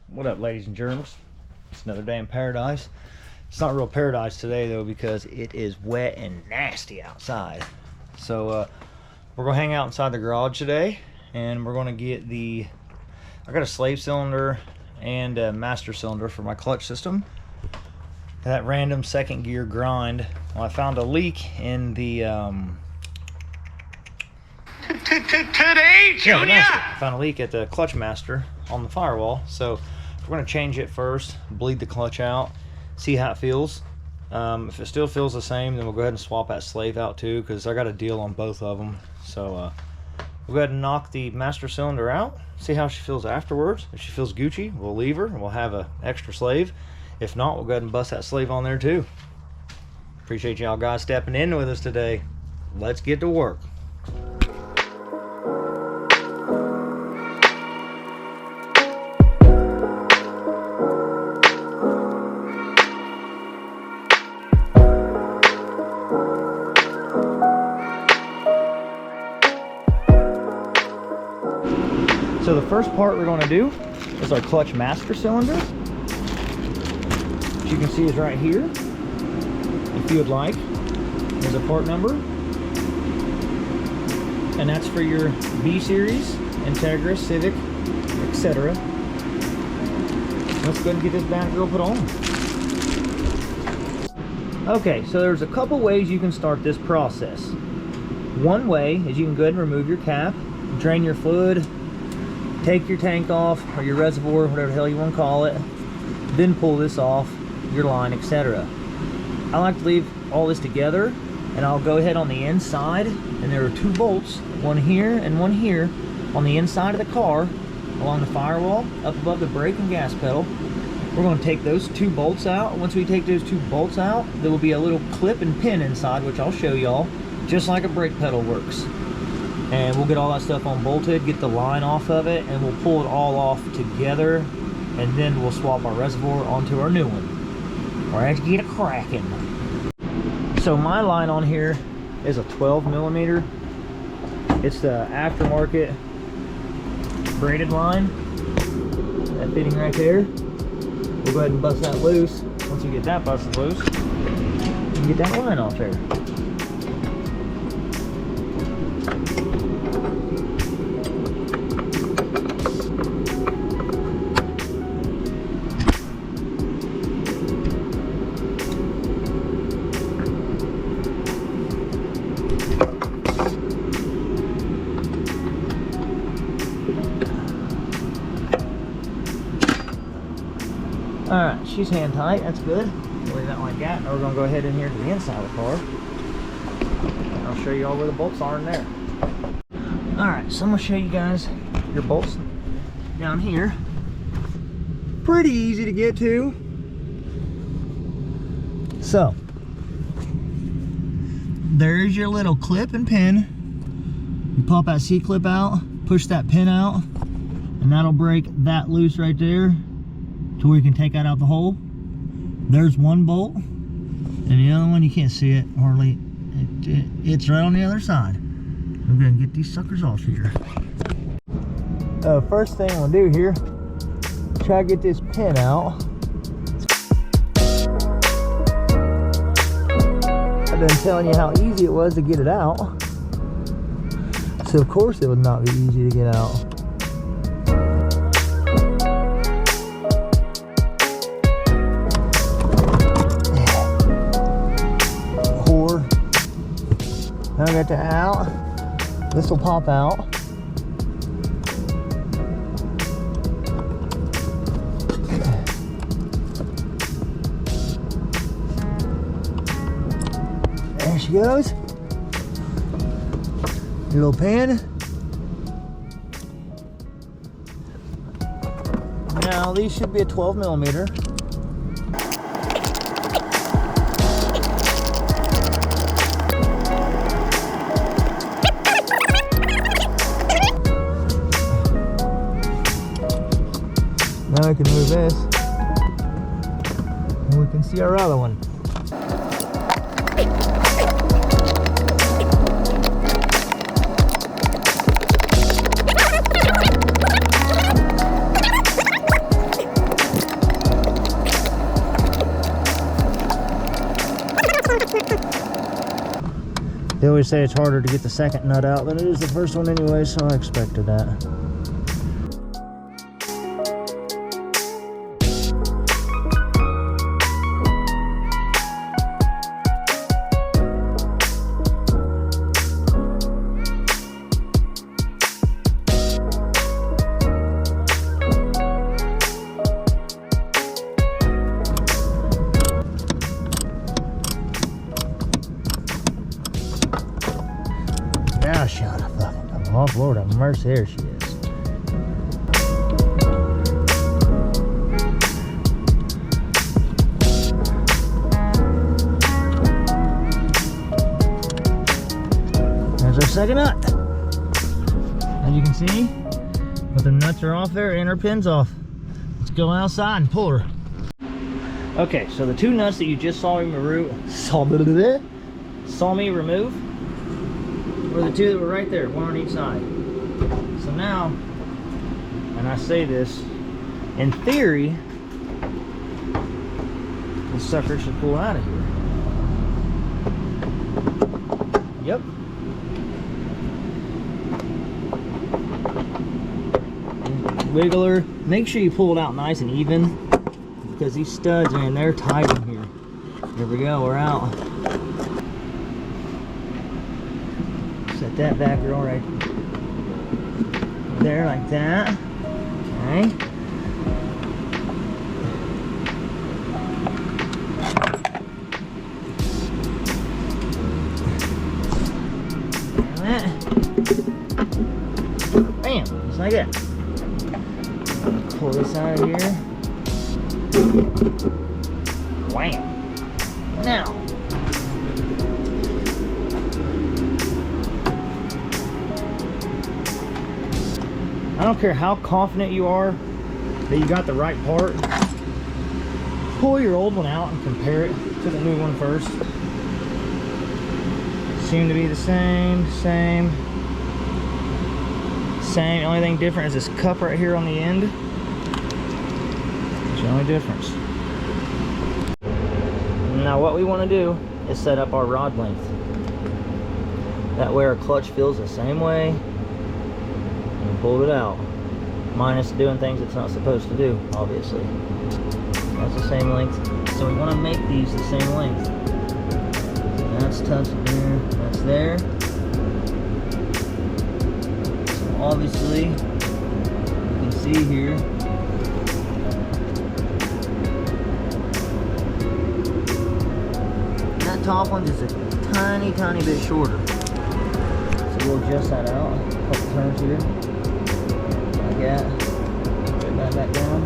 What up, ladies and germs? It's another day in paradise. It's not real paradise today though, because it is wet and nasty outside. So we're gonna hang out inside the garage today, and we're gonna get I got a slave cylinder and a master cylinder for my clutch system. That random second gear grind. Well, I found a leak in the Today, Junior! I found a leak at the clutch master on the firewall, so we're going to change it first, bleed the clutch out, see how it feels. If it still feels the same, then we'll go ahead and swap that slave out too, because I got a deal on both of them. So we'll go ahead and knock the master cylinder out, see how she feels afterwards. If she feels Gucci, we'll leave her and we'll have an extra slave. If not, we'll go ahead and bust that slave on there too. Appreciate y'all guys stepping in with us today. Let's get to work. So the first part we're going to do is our clutch master cylinder, which you can see is right here. If you would like, there's a part number, and that's for your B series, Integra, Civic, etc. Let's go ahead and get this bad girl put on. Okay, so there's a couple ways you can start this process. One way is you can go ahead and remove your cap, drain your fluid, take your tank off, or your reservoir, whatever the hell you want to call it, then pull this off, your line, etc. I like to leave all this together, and I'll go ahead on the inside, and there are two bolts, one here and one here, on the inside of the car, along the firewall, up above the brake and gas pedal. We're going to take those two bolts out. Once we take those two bolts out, there will be a little clip and pin inside, which I'll show y'all, just like a brake pedal works. And we'll get all that stuff unbolted, get the line off of it, and we'll pull it all off together, and then we'll swap our reservoir onto our new one. Let's get it cracking. So my line on here is a 12mm. It's the aftermarket braided line. That fitting right there. We'll go ahead and bust that loose. Once you get that busted loose, you can get that line off there. Alright, she's hand tight, that's good. We'll leave that like that. Now we're going to go ahead in here to the inside of the car. And I'll show you all where the bolts are in there. Alright, so I'm going to show you guys your bolts down here. Pretty easy to get to. So, there's your little clip and pin. You pop that C-clip out, push that pin out, and that'll break that loose right there, to where you can take that out the hole. There's one bolt, and the other one you can't see it hardly. It's right on the other side. I'm gonna get these suckers off here. First thing I'm gonna do here, try to get this pin out. I've been telling you how easy it was to get it out, so of course it would not be easy to get out. Now I got that out. This will pop out. There she goes. Your little pin. Now these should be a 12mm. Now I can move this, and we can see our other one. They always say it's harder to get the second nut out than it is the first one anyway, so I expected that. Now shut up, fucking come off. Lord have mercy, there she is. There's our second nut. As you can see, but the nuts are off there and her pin's off. Let's go outside and pull her. Okay, so the two nuts that you just saw me remove were the two that were right there, one on each side. So now, and I say this, in theory, the sucker should pull out of here. Yep. Wiggle her. Make sure you pull it out nice and even, because these studs, man, they're tight in here. Here we go, we're out. Set that back girl right there like that. Okay. Bam, just like that. Pull this out of here. Wham. Now, I don't care how confident you are that you got the right part. Pull your old one out and compare it to the new one first. Seem to be the same. The only thing different is this cup right here on the end. It's the only difference. Now what we want to do is set up our rod length. That way our clutch feels the same way. And pulled it out. Minus doing things it's not supposed to do, obviously. That's the same length. So we want to make these the same length. That's touching there. That's there. Obviously, you can see here, that top one is a tiny bit shorter. So we'll adjust that out, a couple turns here, like that. Put that back down.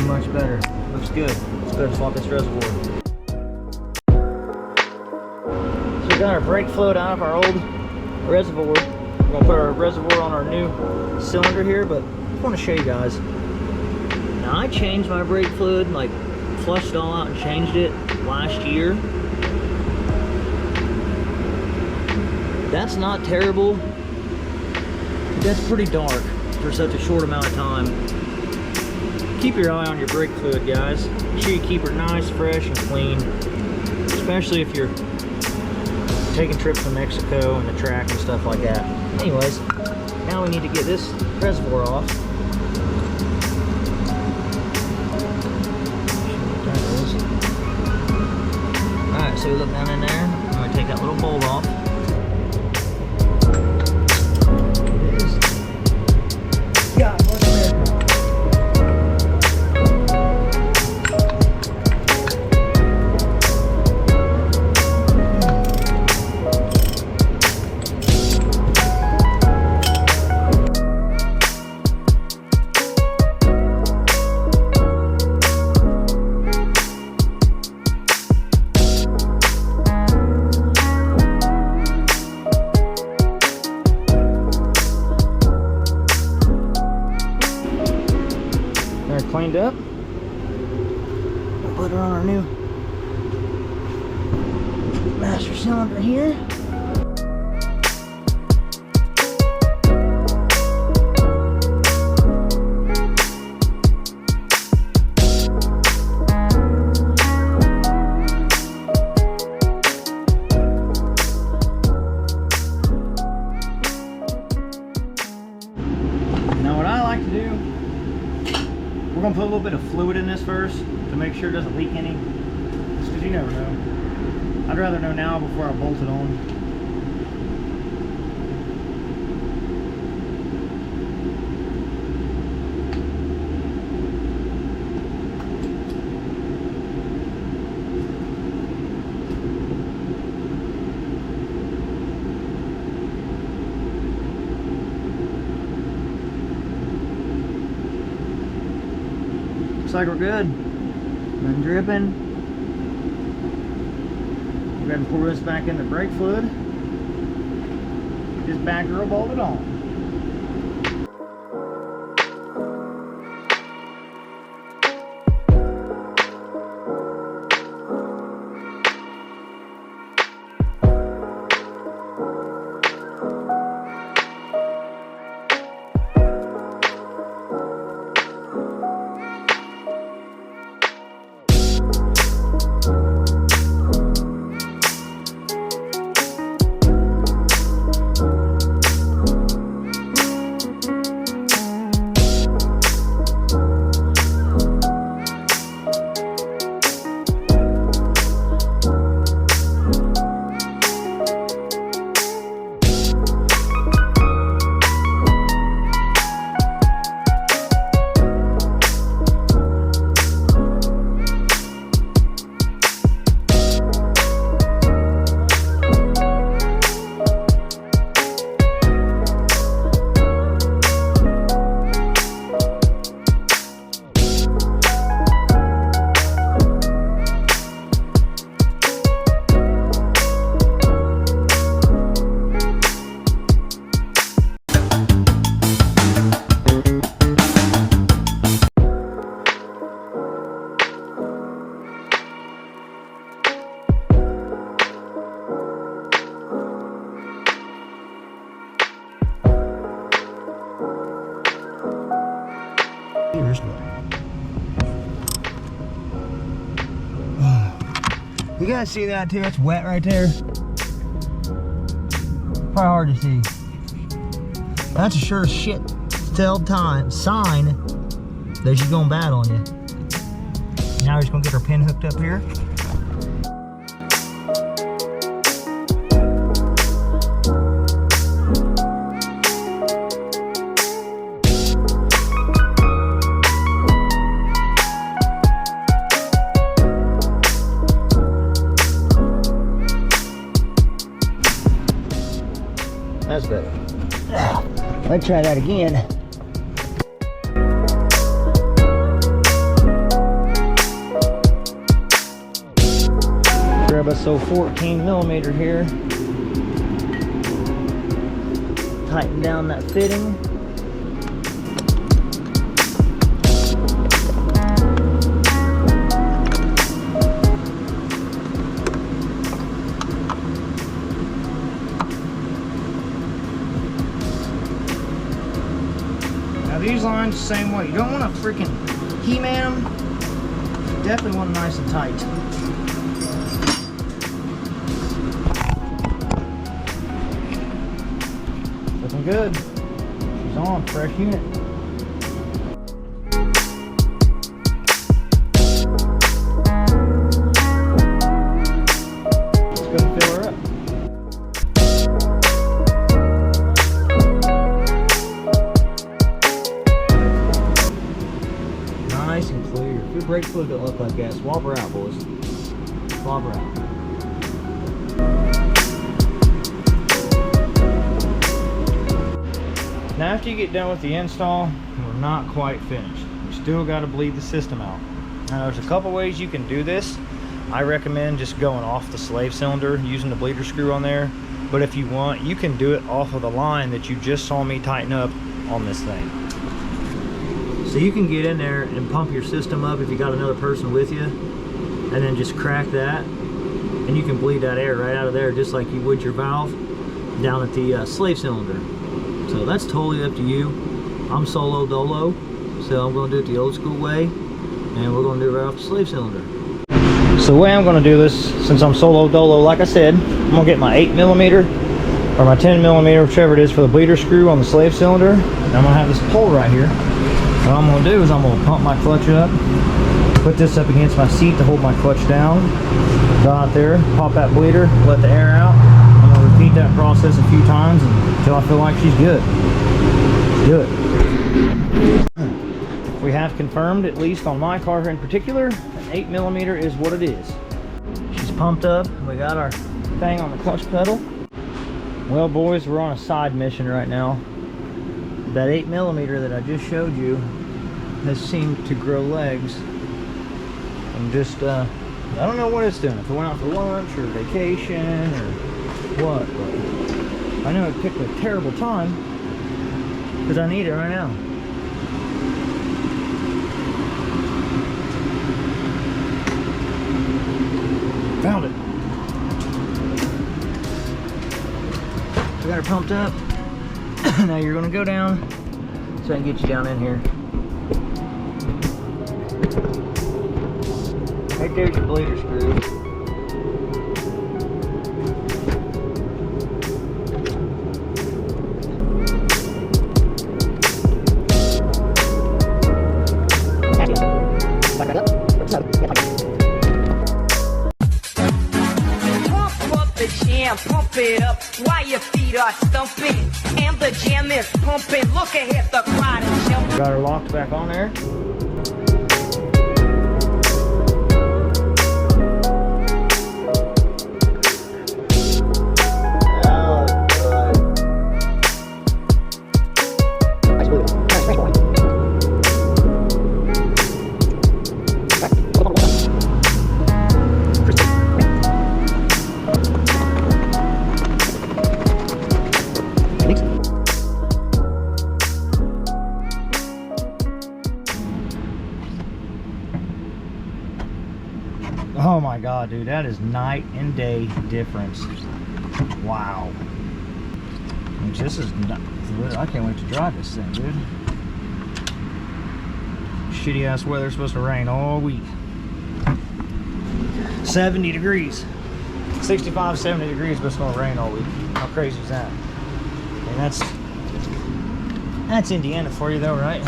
Much better. Looks good. Let's go swap this reservoir. We got our brake fluid out of our old reservoir. We're gonna put our reservoir on our new cylinder here, but I want to show you guys. Now I changed my brake fluid, like flushed it all out and changed it last year. That's not terrible. That's pretty dark for such a short amount of time. Keep your eye on your brake fluid, guys. Make sure you keep her nice, fresh, and clean, especially if you're taking trips to Mexico and the track and stuff like that. Anyways, now we need to get this reservoir off. Alright, so we look down in there. I'm going to take that little bolt off. It is. God, what's there? Cleaned up. We'll put her on our new master cylinder here. like to do, we're gonna put a little bit of fluid in this first to make sure it doesn't leak any. Just because you never know. I'd rather know now before I bolt it on. Looks like we're good. Been dripping. Go ahead and pour this back in the brake fluid. This back girl bolted on. You guys see that too? It's wet right there. Probably hard to see. That's a sure shit sign that she's going bad on you. Now we're just gonna get our pin hooked up here. That's better. Let's try that again. Grab us a 14mm here. Tighten down that fitting. These lines the same way. You don't want to freaking He-Man them. You definitely want them nice and tight. Looking good. She's on. Fresh unit. Let's go fill her up. Nice and clear. If your brake fluid don't look like that, swap her out, boys. Swap her out. Now after you get done with the install, we're not quite finished. We still got to bleed the system out. Now there's a couple ways you can do this. I recommend just going off the slave cylinder, using the bleeder screw on there. But if you want, you can do it off of the line that you just saw me tighten up on this thing. So you can get in there and pump your system up if you got another person with you, and then just crack that, and you can bleed that air right out of there just like you would your valve down at the slave cylinder. So that's totally up to you. I'm solo dolo, so I'm going to do it the old school way, and we're going to do it right off the slave cylinder. So the way I'm going to do this, since I'm solo dolo, like I said, I'm going to get my 8mm or my 10mm, whichever it is, for the bleeder screw on the slave cylinder. And I'm gonna have this pole right here. What I'm gonna do is I'm gonna pump my clutch up, put this up against my seat to hold my clutch down, go out there, pop that bleeder, let the air out. I'm gonna repeat that process a few times until I feel like she's good. Let's do it. We have confirmed, at least on my car in particular, an 8mm is what it is. She's pumped up. We got our thing on the clutch pedal. Well, boys, we're on a side mission right now. That 8mm that I just showed you has seemed to grow legs. I'm just, I don't know what it's doing. If it went out for lunch or vacation or what, but I know it picked a terrible time because I need it right now. Found it. We got her pumped up. Now you're gonna go down so I can get you down in here. Right there's your bleeder screw. Pump it up while your feet are stumping and the jam is pumping. Look ahead, the crowd is jumping. Got her locked back on there. Oh my god, dude, that is night and day difference. Wow. This is not, I can't wait to drive this thing, dude. Shitty ass weather, supposed to rain all week. 70 degrees. 65, 70 degrees, but it's gonna rain all week. How crazy is that? And that's Indiana for you though, right?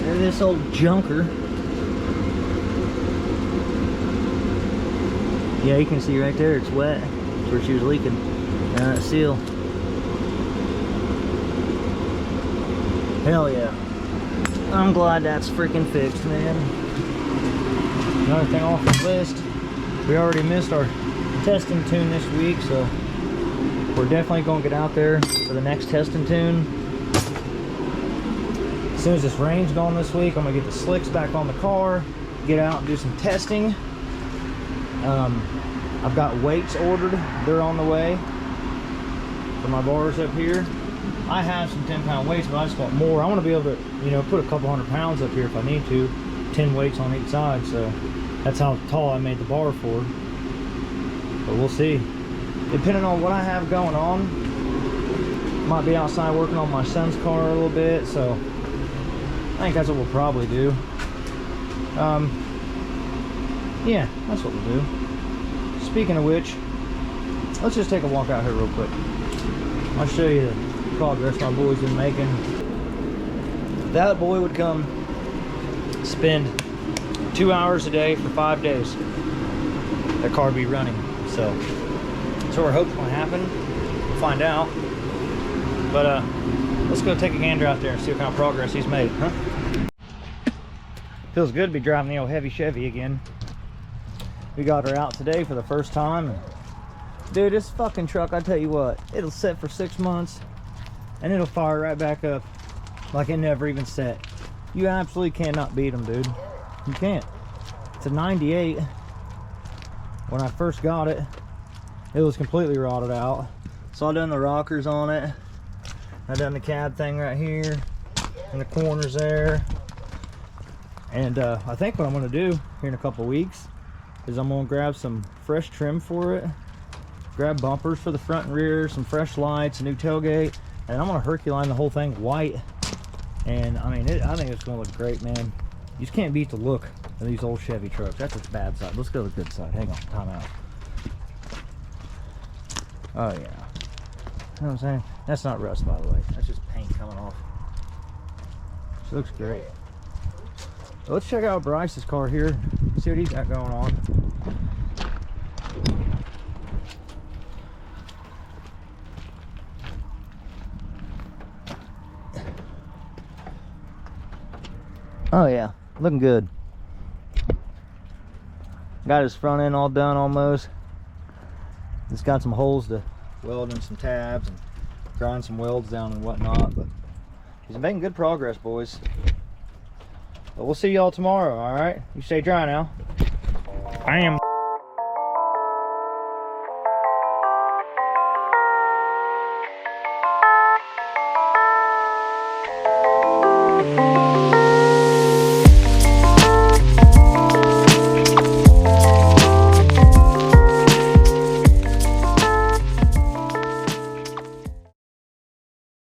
There's this old junker. Yeah, you can see right there, it's wet. That's where she was leaking. That seal. Hell yeah. I'm glad that's freaking fixed, man. Another thing off the list, we already missed our testing tune this week, so we're definitely going to get out there for the next testing tune. As soon as this rain's gone this week, I'm going to get the slicks back on the car, get out and do some testing. I've got weights ordered. They're on the way for my bars up here. I have some 10-pound weights, but I just want more. I want to be able to, you know, put a couple 100 pounds up here if I need to. 10 weights on each side, so that's how tall I made the bar for. But we'll see. Depending on what I have going on, might be outside working on my son's car a little bit, so I think that's what we'll probably do. Yeah, that's what we'll do. Speaking of which, let's just take a walk out here real quick. I'll show you the progress my boy's been making. That boy would come spend 2 hours a day for 5 days. That car would be running. So that's what we're hoping will happen. We'll find out. But let's go take a gander out there and see what kind of progress he's made, huh? Feels good to be driving the old heavy Chevy again. We got her out today for the first time. Dude, this fucking truck, I tell you what, it'll set for 6 months and it'll fire right back up like it never even set. You absolutely cannot beat them, dude. You can't. It's a 98. When I first got it, it was completely rotted out. So I done the rockers on it. I done the cab thing right here in the corners there. And I think what I'm gonna do here in a couple weeks is I'm gonna grab some fresh trim for it, grab bumpers for the front and rear, some fresh lights, a new tailgate, and I'm gonna Herculine the whole thing white. And I mean, I think it's gonna look great, man. You just can't beat the look of these old Chevy trucks. That's its bad side. Let's go to the good side. Hang on, time out. Oh yeah. You know what I'm saying? That's not rust, by the way. That's just paint coming off. She looks great. So let's check out Bryce's car here. See what he's got going on. Oh yeah, looking good. Got his front end all done almost. It's got some holes to weld in some tabs and grind some welds down and whatnot, but he's making good progress, boys. But we'll see y'all tomorrow, all right? You stay dry now. I am.